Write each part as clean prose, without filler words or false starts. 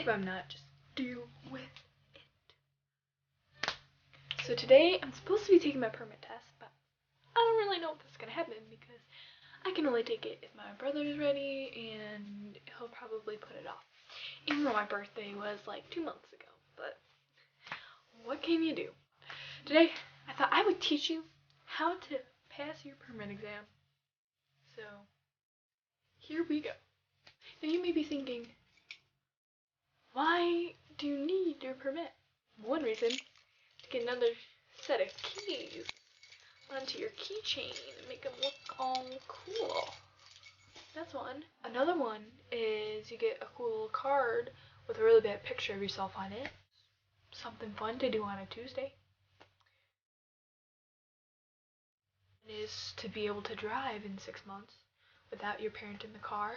if I'm not, just deal with it. So today I'm supposed to be taking my permit test, but I don't really know if this is gonna happen because I can only take it if my brother's ready, and he'll probably put it off. Even though my birthday was like 2 months ago, but what can you do? Today I thought I would teach you how to pass your permit exam. So here we go. Now you may be thinking, why do you need your permit? One reason, to get another set of keys onto your keychain and make them look all cool. That's one. Another one is you get a cool little card with a really bad picture of yourself on it. Something fun to do on a Tuesday. It is to be able to drive in 6 months without your parent in the car,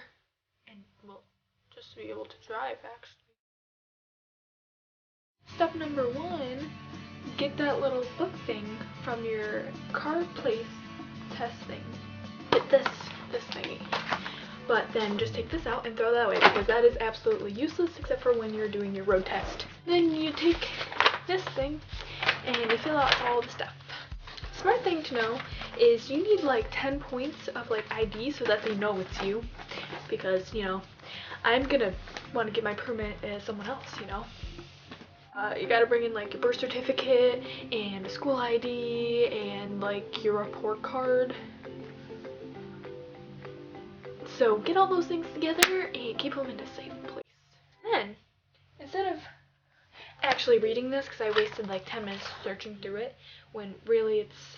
and well, just to be able to drive actually. Step number 1, get that little book thing from your car place test thing. Get this thingy. But then just take this out and throw that away because that is absolutely useless except for when you're doing your road test. Then you take this thing and you fill out all the stuff. Smart thing to know is you need like 10 points of like ID so that they know it's you, because you know I'm gonna want to get my permit as someone else, you know. You gotta bring in like your birth certificate and a school ID and like your report card. So get all those things together and keep them in a safe place. Then, instead of actually reading this, because I wasted like 10 minutes searching through it, when really it's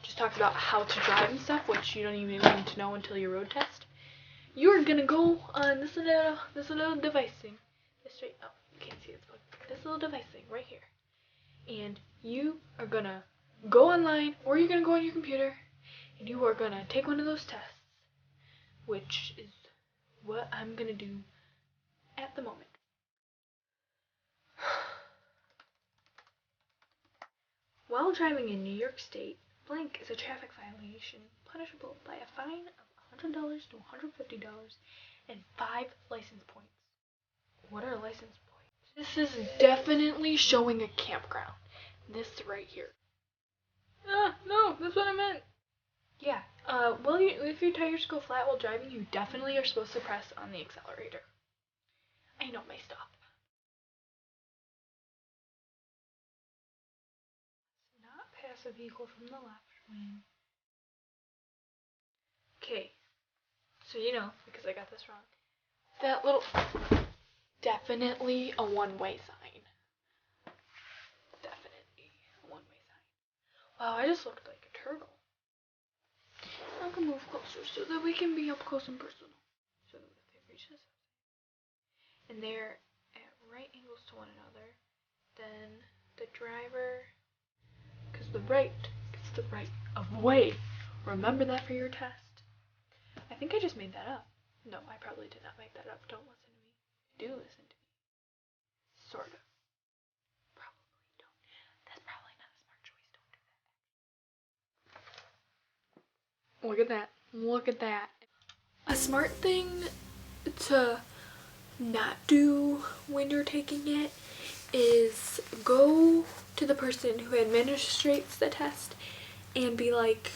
just talks about how to drive and stuff, which you don't even need to know until your road test. You're gonna go on this little device thing. Oh, you can't see it, but this little device thing right here. And you are gonna go online, or you're gonna go on your computer, and you are gonna take one of those tests, which is what I'm gonna do at the moment. While driving in New York State, blank is a traffic violation punishable by a fine of $100 to $150 and 5 license points. What are license points? This is definitely showing a campground. This right here. No, that's what I meant. Yeah, if your tires go flat while driving, you definitely are supposed to press on the accelerator. I know my stuff. Not pass a vehicle from the left when... Okay, so you know, because I got this wrong, that little... Definitely a one-way sign. Definitely a one-way sign. Wow, I just looked like a turtle. I can move closer so that we can be up close and personal. So that if they reach this and they're at right angles to one another, then the driver, because the right gets the right of way. Remember that for your test. I think I just made that up. No, I probably did not make that up. Don't listen to me. Do listen to me. Sort of. Probably don't. That's probably not a smart choice. Don't do that. Look at that. Look at that. A smart thing to not do when you're taking it is go to the person who administrates the test and be like,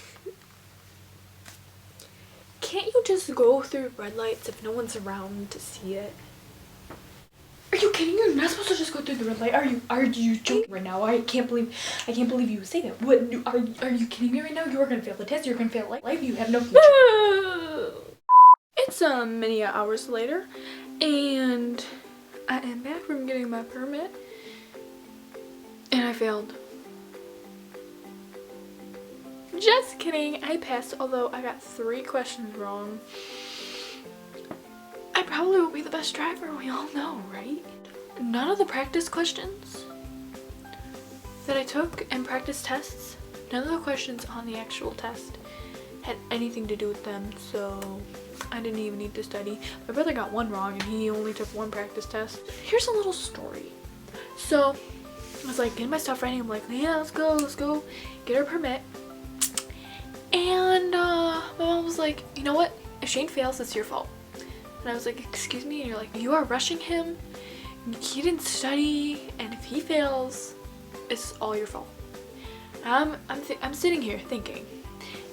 can't you just go through red lights if no one's around to see it? Are you kidding? You're not supposed to just go through the red light. Are you joking right now? I can't believe you would say that. What are you kidding me right now? You're gonna fail the test. You're gonna fail life. You have no future. It's many hours later, and I am back from getting my permit, and I failed. Just kidding. I passed, although I got 3 questions wrong. I probably will be the best driver, we all know, right? None of the practice questions that I took and practice tests, none of the questions on the actual test had anything to do with them, so I didn't even need to study. My brother got 1 wrong and he only took 1 practice test. Here's a little story. So I was like getting my stuff ready. I'm like, yeah, let's go get our permit. And my mom was like, you know what? If Shane fails, it's your fault. And I was like, excuse me? And you're like, you are rushing him. he didn't study, and if he fails, it's all your fault. I'm sitting here thinking,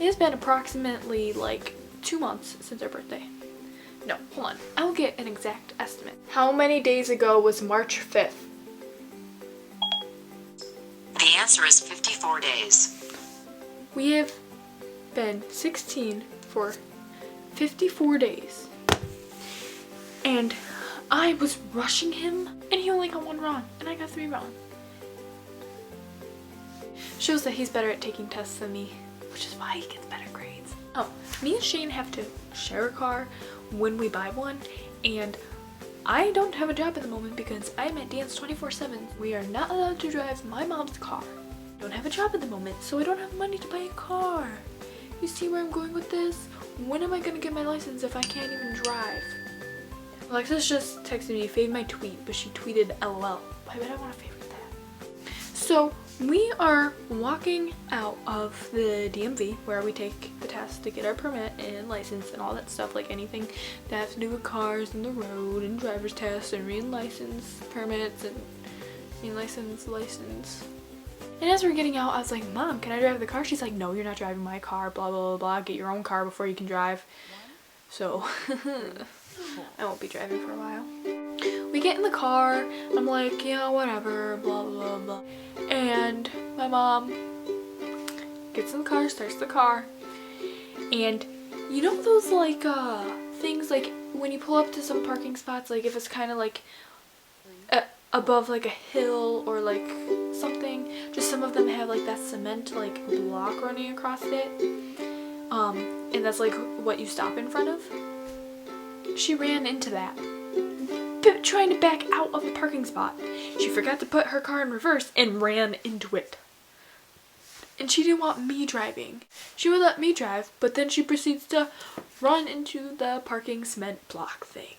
it has been approximately like 2 months since our birthday. No, hold on. I'll get an exact estimate. How many days ago was March 5th? The answer is 54 days. We have been 16 for 54 days. And I was rushing him, and he only got 1 wrong, and I got 3 wrong. Shows that he's better at taking tests than me, which is why he gets better grades. Oh, me and Shane have to share a car when we buy one, and I don't have a job at the moment because I'm at dance 24/7. We are not allowed to drive my mom's car. I don't have a job at the moment, so I don't have money to buy a car. You see where I'm going with this? When am I gonna get my license if I can't even drive? Alexis just texted me, fave my tweet, but she tweeted LOL. Why would I want to favorite that? So we are walking out of the DMV where we take the test to get our permit and license and all that stuff, like anything that has to do with cars and the road and driver's tests and license permits and license. And as we're getting out, I was like, Mom, can I drive the car? She's like, no, you're not driving my car, blah, blah, blah, blah. Get your own car before you can drive. So I won't be driving for a while. We get in the car, I'm like, yeah, whatever, blah, blah, blah. And my mom gets in the car, starts the car, and you know those like things like when you pull up to some parking spots, like if it's kind of like above like a hill or like something, just some of them have like that cement like block running across it, and that's like what you stop in front of. She ran into that, trying to back out of the parking spot. She forgot to put her car in reverse and ran into it. And she didn't want me driving. She would let me drive, but then she proceeds to run into the parking cement block thing.